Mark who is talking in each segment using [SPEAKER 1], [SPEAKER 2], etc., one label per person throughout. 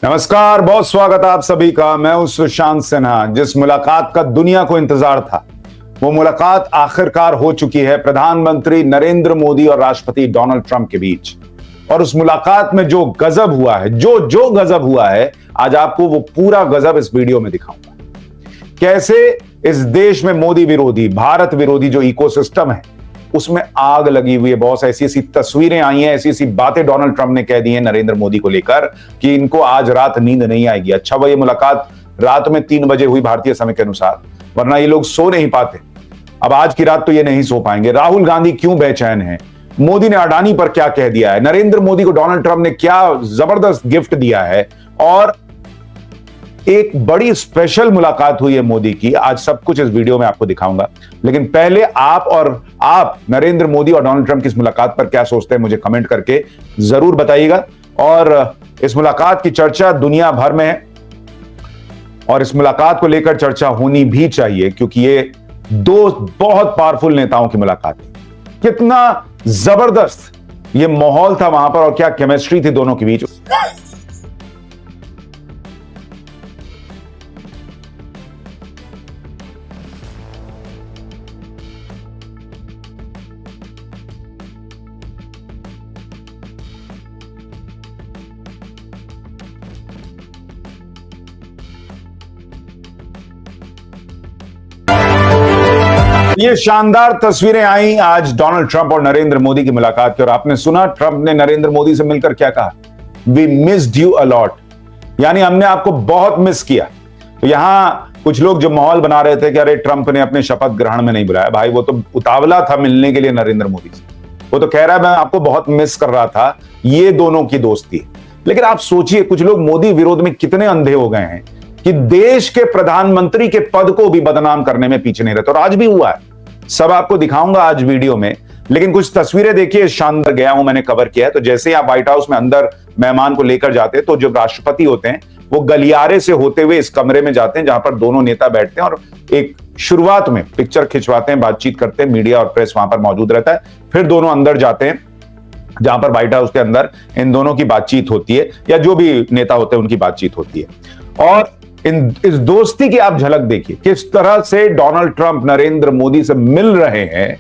[SPEAKER 1] नमस्कार, बहुत स्वागत है आप सभी का। मैं हूं सुशांत सिन्हा। जिस मुलाकात का दुनिया को इंतजार था, वो मुलाकात आखिरकार हो चुकी है प्रधानमंत्री नरेंद्र मोदी और राष्ट्रपति डोनाल्ड ट्रंप के बीच। और उस मुलाकात में जो गजब हुआ है, जो गजब हुआ है, आज आपको वो पूरा गजब इस वीडियो में दिखाऊंगा। कैसे इस देश में मोदी विरोधी, भारत विरोधी जो इकोसिस्टम है, उसमें आग लगी हुई है। बहुत ऐसी ऐसी तस्वीरें आई हैं, ऐसी ऐसी बातें डोनाल्ड ट्रंप ने कह दी हैं नरेंद्र मोदी को लेकर कि इनको आज रात नींद नहीं आएगी। अच्छा, वह ये मुलाकात रात में 3 बजे हुई भारतीय समय के अनुसार, वरना ये लोग सो नहीं पाते। अब आज की रात तो ये नहीं सो पाएंगे। राहुल गांधी क्यों बेचैन है, मोदी ने अडानी पर क्या कह दिया है, नरेंद्र मोदी को डोनाल्ड ट्रंप ने क्या जबरदस्त गिफ्ट दिया है, और एक बड़ी स्पेशल मुलाकात हुई है मोदी की। आज सब कुछ इस वीडियो में आपको दिखाऊंगा। लेकिन पहले आप नरेंद्र मोदी और डोनाल्ड ट्रंप की इस मुलाकात पर क्या सोचते हैं, मुझे कमेंट करके जरूर बताइएगा। और इस मुलाकात की चर्चा दुनिया भर में है और इस मुलाकात को लेकर चर्चा होनी भी चाहिए, क्योंकि ये दो बहुत पावरफुल नेताओं की मुलाकात है। कितना जबरदस्त ये माहौल था वहां पर और क्या केमिस्ट्री थी दोनों के बीच। ये शानदार तस्वीरें आई आज डोनाल्ड ट्रंप और नरेंद्र मोदी की मुलाकात की। और आपने सुना ट्रंप ने नरेंद्र मोदी से मिलकर क्या कहा, we missed you a lot, यानी हमने आपको बहुत मिस किया। तो यहां कुछ लोग जो माहौल बना रहे थे कि अरे ट्रंप ने अपने शपथ ग्रहण में नहीं बुलाया, भाई वो तो उतावला था मिलने के लिए नरेंद्र मोदी से। वो तो कह रहा है मैं आपको बहुत मिस कर रहा था। ये दोनों की दोस्ती। लेकिन आप सोचिए, कुछ लोग मोदी विरोध में कितने अंधे हो गए हैं कि देश के प्रधानमंत्री के पद को भी बदनाम करने में पीछे नहीं रहते। और आज भी हुआ है, सब आपको दिखाऊंगा आज वीडियो में। लेकिन कुछ तस्वीरें देखिए, शानदार गया हूं, मैंने कवर किया है। तो जैसे ही आप व्हाइट हाउस में अंदर मेहमान को लेकर जाते हैं, तो जो राष्ट्रपति होते हैं वो गलियारे से होते हुए इस कमरे में जाते हैं जहां पर दोनों नेता बैठते हैं और एक शुरुआत में पिक्चर खिंचवाते हैं, बातचीत करते हैं, मीडिया और प्रेस वहां पर मौजूद रहता है। फिर दोनों अंदर जाते हैं जहां पर व्हाइट हाउस के अंदर इन दोनों की बातचीत होती है, या जो भी नेता होते हैं उनकी बातचीत होती है। और इस दोस्ती की आप झलक देखिए, किस तरह से डोनाल्ड ट्रंप नरेंद्र मोदी से मिल रहे हैं।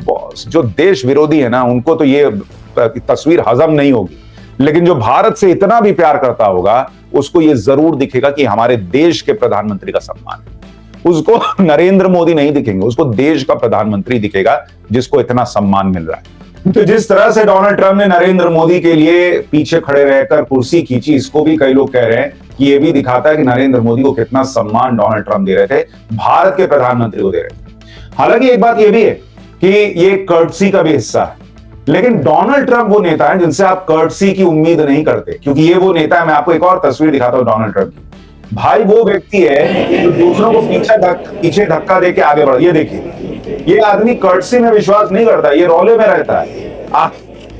[SPEAKER 1] बॉस, जो देश विरोधी है ना, उनको तो ये तस्वीर हजम नहीं होगी। लेकिन जो भारत से इतना भी प्यार करता होगा, उसको ये जरूर दिखेगा कि हमारे देश के प्रधानमंत्री का सम्मान है। उसको नरेंद्र मोदी नहीं दिखेंगे, उसको देश का प्रधानमंत्री दिखेगा जिसको इतना सम्मान मिल रहा है। तो जिस तरह से डोनाल्ड ट्रंप ने नरेंद्र मोदी के लिए पीछे खड़े रहकर कुर्सी खींची, इसको भी कई लोग कह रहे हैं कि ये भी दिखाता है कि नरेंद्र मोदी को कितना सम्मान डोनाल्ड ट्रंप दे रहे थे, भारत के प्रधानमंत्री को दे रहे थे। हालांकि एक बात ये भी है कि ये कर्टसी का भी हिस्सा है। लेकिन डोनाल्ड ट्रंप वो नेता है जिनसे आप कर्टसी की उम्मीद नहीं करते, क्योंकि ये वो नेता है। मैं आपको एक और तस्वीर दिखाता हूं डोनाल्ड ट्रंप की। भाई वो व्यक्ति है जो दूसरों को पीछे धक्का देके आगे बढ़। ये देखिए, ये आदमी कर्टसी में विश्वास नहीं करता, ये रोले में रहता है।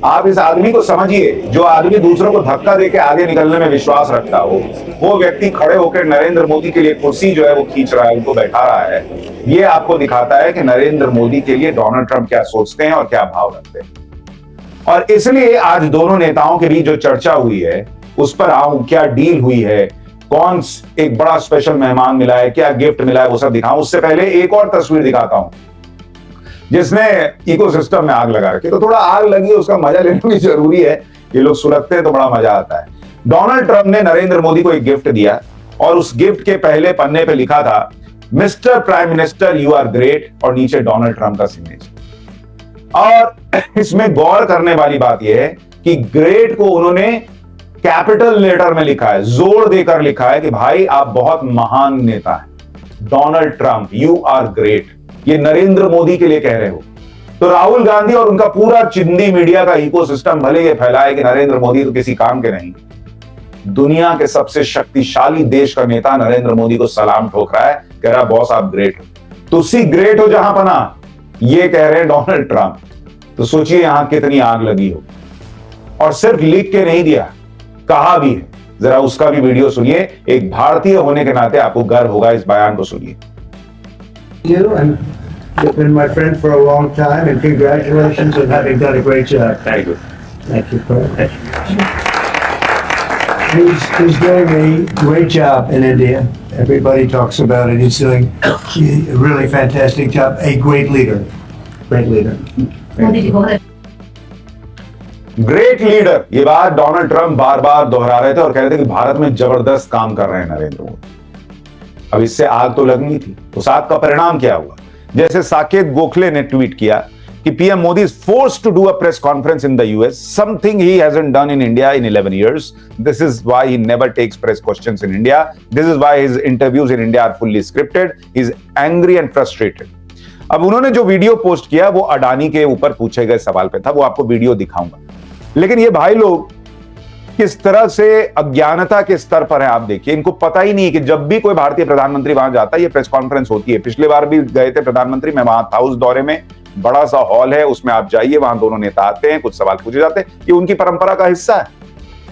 [SPEAKER 1] आप इस आदमी को समझिए, जो आदमी दूसरों को धक्का देके आगे निकलने में विश्वास रखता हो, वो व्यक्ति खड़े होकर नरेंद्र मोदी के लिए कुर्सी जो है वो खींच रहा है, उनको बैठा रहा है। ये आपको दिखाता है कि नरेंद्र मोदी के लिए डोनाल्ड ट्रंप क्या सोचते हैं और क्या भाव रखते हैं। और इसलिए आज दोनों नेताओं के बीच जो चर्चा हुई है उस पर आऊं, क्या डील हुई है, कौन एक बड़ा स्पेशल मेहमान मिला है, क्या गिफ्ट मिला है, वो सब दिखाऊं। उससे पहले एक और तस्वीर दिखाता हूं जिसने इकोसिस्टम में आग लगा रखी। तो थोड़ा आग लगी, उसका मजा लेना भी जरूरी है। ये लोग सुलगते हैं तो बड़ा मजा आता है। डोनाल्ड ट्रंप ने नरेंद्र मोदी को एक गिफ्ट दिया और उस गिफ्ट के पहले पन्ने पे लिखा था, mister prime minister you are great, और नीचे डोनाल्ड ट्रंप का सिग्नेचर। और इसमें गौर करने वाली बात यह है कि ग्रेट को उन्होंने कैपिटल लेटर में लिखा है, जोर देकर लिखा है कि भाई आप बहुत महान नेता हैं। Donald Trump you are great, ये नरेंद्र मोदी के लिए कह रहे हो। तो राहुल गांधी और उनका पूरा चिंदी मीडिया का इकोसिस्टम भले ये फैलाए कि नरेंद्र मोदी तो किसी काम के नहीं, दुनिया के सबसे शक्तिशाली देश का नेता नरेंद्र मोदी को सलाम ठोक रहा है, कह रहा बॉस आप ग्रेट हो। तुसी ग्रेट हो जहां पना, ये कह रहे हैं डोनाल्ड ट्रंप। तो सोचिए यहां कितनी आग लगी हो। और सिर्फ लिख के नहीं दिया, कहा भी है। जरा उसका भी वीडियो सुनिए। एक भारतीय होने के नाते आपको गर्व होगा, इस बयान को सुनिए।
[SPEAKER 2] You've been my friend for a long time, and congratulations on having done a great job.
[SPEAKER 3] Thank you.
[SPEAKER 2] Thank you, Fred. He's doing a great job in India. Everybody talks about it. He's doing a really fantastic job. A great leader. Great leader.
[SPEAKER 3] Modi ji बहुत
[SPEAKER 1] great leader, ये बात Donald Trump बार बार दोहरा रहे थे और कह रहे थे कि भारत में जबरदस्त काम कर रहे हैं नरेंद्र मोदी। अब इससे आग तो लगनी थी, उस आग का परिणाम क्या हुआ? जैसे साकेत गोखले ने ट्वीट किया कि PM Modi is forced to do a press conference in the US, something he hasn't done in India in 11 years. This is why he never takes press questions in India. This is why his interviews in India are fully scripted. He's angry and frustrated. अब उन्होंने जो video post किया वो अडानी के ऊपर पूछे गए सवाल पे था, वो आपको वीडियो दिखाऊंगा। लेकिन ये भाई लोग किस तरह से अज्ञानता के स्तर पर है आप देखिए। इनको पता ही नहीं है कि जब भी कोई भारतीय प्रधानमंत्री वहां जाता है ये प्रेस कॉन्फ्रेंस होती है। पिछले बार भी गए थे प्रधानमंत्री, मैं वहां था उस दौरे में। बड़ा सा हॉल है, उसमें आप जाइए, वहां दोनों नेता आते हैं, कुछ सवाल पूछे जाते हैं, ये उनकी परंपरा का हिस्सा है,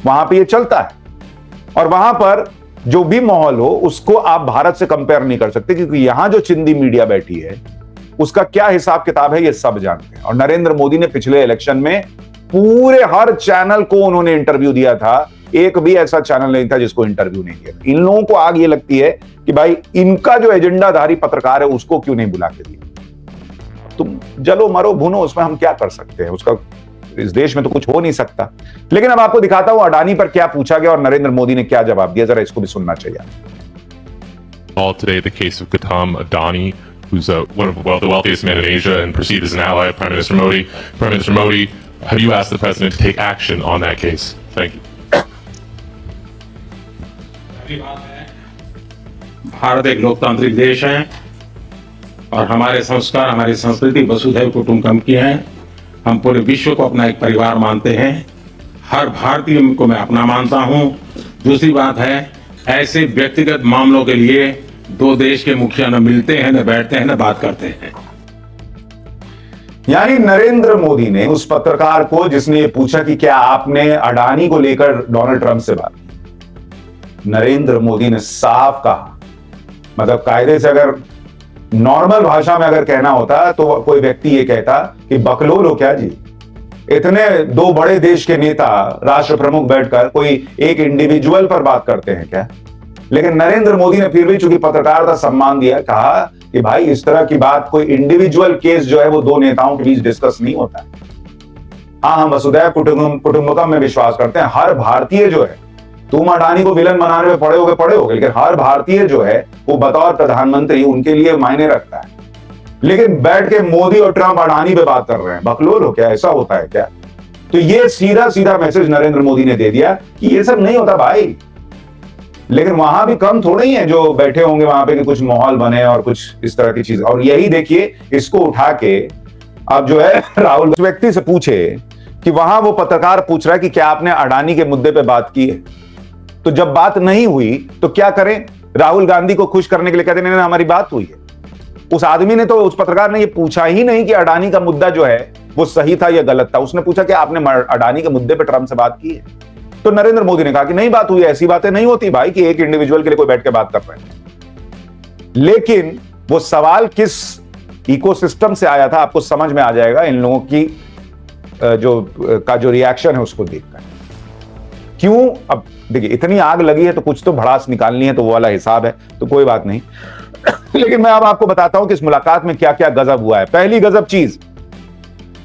[SPEAKER 1] वहां पे ये चलता है। और वहां पर जो भी माहौल हो उसको आप भारत से कंपेयर नहीं कर सकते, क्योंकि यहां जो चिंदी मीडिया बैठी है उसका क्या हिसाब किताब है ये सब जानते हैं। और नरेंद्र मोदी ने पिछले इलेक्शन में पूरे हर चैनल को उन्होंने इंटरव्यू दिया था, एक भी ऐसा चैनल नहीं था जिसको इंटरव्यू नहीं दिया। इन लोगों को आग ये लगती है कि भाई इनका जो एजेंडाधारी पत्रकार है उसको क्यों नहीं बुला के दिया। तुम जलो मरो भुनो, उसमें हम क्या कर सकते हैं, उसका इस देश में तो कुछ हो नहीं सकता। लेकिन अब आपको दिखाता हूं अडानी पर क्या पूछा गया और नरेंद्र मोदी ने क्या जवाब दिया, जरा इसको भी सुनना चाहिए।
[SPEAKER 4] All today, the case of Gautam Adani, who's one of the wealthiest men in Asia and perceived as an ally of Prime Minister Modi. Prime Minister Modi, have you asked the president to take action on that case? Thank you.
[SPEAKER 5] पहली बात है, भारत एक लोकतांत्रिक देश है और हमारे संस्कार, हमारी संस्कृति वसुधैव कुटुंबकम की है। हम पूरे विश्व को अपना एक परिवार मानते हैं, हर भारतीय को मैं अपना मानता हूं। दूसरी बात है, ऐसे व्यक्तिगत मामलों के लिए दो देश के मुखिया न मिलते हैं, न बैठते हैं, न बात करते हैं।
[SPEAKER 1] यानी नरेंद्र मोदी ने उस पत्रकार को जिसने ये पूछा कि क्या आपने अडानी को लेकर डोनाल्ड ट्रंप से बात की, नरेंद्र मोदी ने साफ कहा, मतलब कायदे से अगर नॉर्मल भाषा में अगर कहना होता तो कोई व्यक्ति ये कहता कि बकलोल हो क्या जी, इतने दो बड़े देश के नेता राष्ट्र प्रमुख बैठकर कोई एक इंडिविजुअल पर बात करते हैं क्या। लेकिन नरेंद्र मोदी ने फिर भी चूंकि पत्रकारिता सम्मान दिया, कहा कि भाई इस तरह की बात, कोई इंडिविजुअल केस जो है वो दो नेताओं के बीच डिस्कस नहीं होता है। हाँ, हम वसुधैव कुटुंबकम में विश्वास करते हैं। हर भारतीय जो है, तुम अडानी को विलन बनाने में पड़े होगे, लेकिन हर भारतीय जो है वो बतौर प्रधानमंत्री उनके लिए मायने रखता है। लेकिन बैठ के मोदी और ट्रंप अडानी पे बात कर रहे हैं, बकलोल हो क्या, ऐसा होता है क्या? तो ये सीधा सीधा मैसेज नरेंद्र मोदी ने दे दिया कि ये सब नहीं होता भाई। लेकिन वहां भी कम थोड़े ही है जो बैठे होंगे वहां पे कि कुछ माहौल बने और कुछ इस तरह की चीज। और यही देखिए, इसको उठा के अब जो है राहुल उस व्यक्ति से पूछे कि वहां वो पत्रकार पूछ रहा है कि क्या आपने अडानी के मुद्दे पे बात की है, तो जब बात नहीं हुई तो क्या करें, राहुल गांधी को खुश करने के लिए कहते नहीं हमारी बात हुई है। उस आदमी ने तो, उस पत्रकार ने ये पूछा ही नहीं कि अडानी का मुद्दा जो है वो सही था या गलत था। उसने पूछा कि आपने अडानी के मुद्दे पे ट्रंप से बात की है। तो नरेंद्र मोदी ने कहा कि नहीं बात हुई, ऐसी बातें नहीं होती भाई कि एक इंडिविजुअल के लिए कोई बैठ के बात कर रहे हैं। लेकिन वो सवाल किस इकोसिस्टम से आया था आपको समझ में आ जाएगा इन लोगों की जो रिएक्शन है उसको देखकर। क्यों? अब देखिए, इतनी आग लगी है तो कुछ तो भड़ास निकालनी है, तो वो वाला हिसाब है, तो कोई बात नहीं। लेकिन मैं अब आपको बताता हूं कि इस मुलाकात में क्या क्या गजब हुआ है। पहली गजब चीज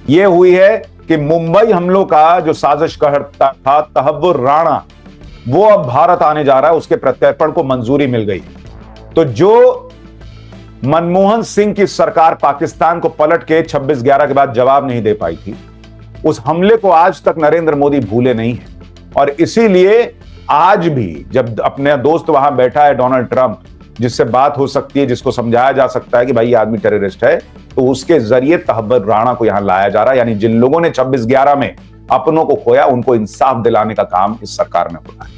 [SPEAKER 1] यह हुई है कि मुंबई हमलों का जो साजिशकर्ता था तहव्वुर राणा, वो अब भारत आने जा रहा है, उसके प्रत्यर्पण को मंजूरी मिल गई। तो जो मनमोहन सिंह की सरकार पाकिस्तान को पलट के 26/11 के बाद जवाब नहीं दे पाई थी, उस हमले को आज तक नरेंद्र मोदी भूले नहीं है। और इसीलिए आज भी जब अपने दोस्त वहां बैठा है डोनाल्ड ट्रंप, जिससे बात हो सकती है, जिसको समझाया जा सकता है कि भाई ये आदमी टेररिस्ट है, तो उसके जरिए तहव्वुर राणा को यहां लाया जा रहा है। यानी जिन लोगों ने 26/11 में अपनों को खोया उनको इंसाफ दिलाने का काम इस सरकार में हो रहा है।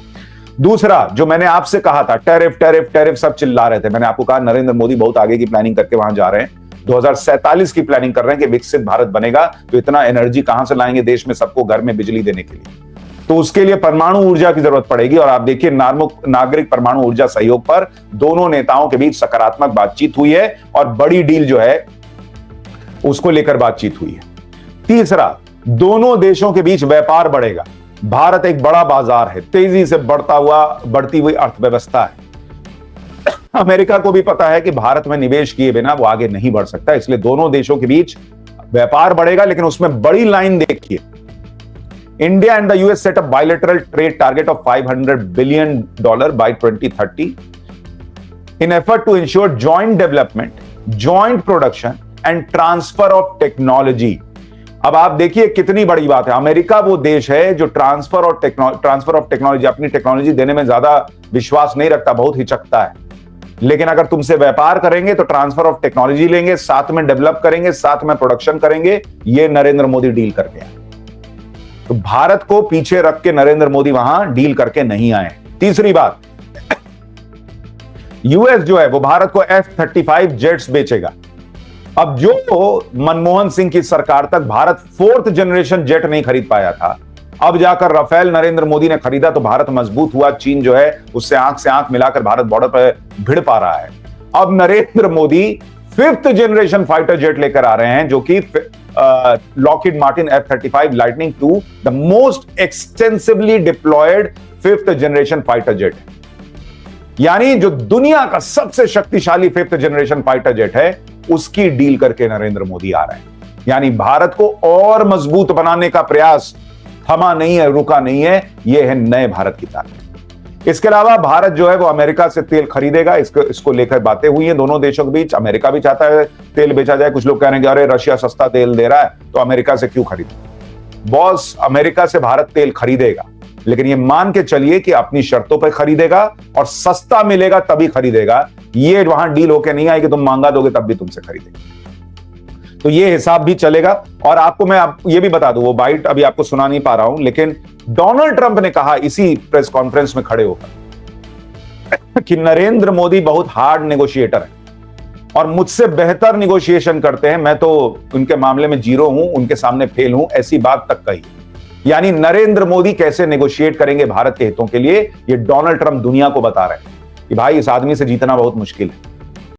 [SPEAKER 1] दूसरा, जो मैंने आपसे कहा था, टैरिफ टैरिफ टैरिफ सब चिल्ला रहे थे, मैंने आपको कहा नरेंद्र मोदी बहुत आगे की प्लानिंग करके वहां जा रहे हैं, 2047 की प्लानिंग कर रहे हैं कि विकसित भारत बनेगा। तो इतना एनर्जी कहां से लाएंगे देश में सबको घर में बिजली देने के लिए? तो उसके लिए परमाणु ऊर्जा की जरूरत पड़ेगी। और आप देखिए, नागरिक परमाणु ऊर्जा सहयोग पर दोनों नेताओं के बीच सकारात्मक बातचीत हुई है और बड़ी डील जो है उसको लेकर बातचीत हुई है। तीसरा, दोनों देशों के बीच व्यापार बढ़ेगा। भारत एक बड़ा बाजार है, तेजी से बढ़ती हुई अर्थव्यवस्था है। अमेरिका को भी पता है कि भारत में निवेश किए बिना वो आगे नहीं बढ़ सकता, इसलिए दोनों देशों के बीच व्यापार बढ़ेगा, लेकिन उसमें बड़ी लाइन देखिए। India and the US set a bilateral trade target of $500 billion by 2030 in effort to ensure joint development, joint production and transfer of technology। अब आप देखिए कितनी बड़ी बात है। अमेरिका वो देश है जो ट्रांसफर ऑफ टेक्नोलॉजी, अपनी टेक्नोलॉजी देने में ज्यादा विश्वास नहीं रखता, बहुत हिचकता है। लेकिन अगर तुमसे व्यापार करेंगे तो ट्रांसफर ऑफ टेक्नोलॉजी लेंगे, साथ में डेवलप करेंगे, साथ में प्रोडक्शन करेंगे। ये नरेंद्र मोदी डील करके आए। तो भारत को पीछे रख के नरेंद्र मोदी वहां डील करके नहीं आए। तीसरी बात, यूएस जो है वो भारत को F-35 जेट्स बेचेगा। अब जो मनमोहन सिंह की सरकार तक भारत 4th जनरेशन जेट नहीं खरीद पाया था, अब जाकर राफेल नरेंद्र मोदी ने खरीदा तो भारत मजबूत हुआ। चीन जो है उससे आंख से आंख मिलाकर भारत बॉर्डर पर भिड़ पा रहा है। अब Narendra Modi 5th generation fighter jet लेकर आ रहे हैं, जो कि Lockheed Martin F-35 lightning II, the most extensively deployed 5th generation fighter jet है। यानी जो दुनिया का सबसे शक्तिशाली 5th जनरेशन फाइटर जेट है, उसकी डील करके नरेंद्र मोदी आ रहे हैं। यानी भारत को और मजबूत बनाने का प्रयास थमा नहीं है, रुका नहीं है। यह है नए भारत की ताकत। इसके अलावा भारत जो है वो अमेरिका से तेल खरीदेगा। इसको लेकर बातें हुई हैं दोनों देशों के बीच। अमेरिका भी चाहता है तेल बेचा जाए। कुछ लोग कह रहे हैं कि अरे रशिया सस्ता तेल दे रहा है तो अमेरिका से क्यों खरीदे। बॉस, अमेरिका से भारत तेल खरीदेगा, लेकिन ये मान के चलिए कि अपनी शर्तों पर खरीदेगा और सस्ता मिलेगा तभी खरीदेगा। ये वहां डील होके नहीं आएगी, तुम महंगा दोगे तब भी तुमसे खरीदेगा। तो ये हिसाब भी चलेगा। और आपको मैं ये भी बता दूं, वो बाइट अभी आपको सुना नहीं पा रहा हूं, लेकिन डोनाल्ड ट्रंप ने कहा इसी प्रेस कॉन्फ्रेंस में खड़े होकर कि नरेंद्र मोदी बहुत हार्ड नेगोशिएटर है और मुझसे बेहतर नेगोशिएशन करते हैं। मैं तो उनके मामले में जीरो हूं, उनके सामने फेल हूं, ऐसी बात तक कही। यानी नरेंद्र मोदी कैसे नेगोशिएट करेंगे भारत के हितों के लिए, ये डोनाल्ड ट्रंप दुनिया को बता रहे हैं कि भाई इस आदमी से जीतना बहुत मुश्किल है।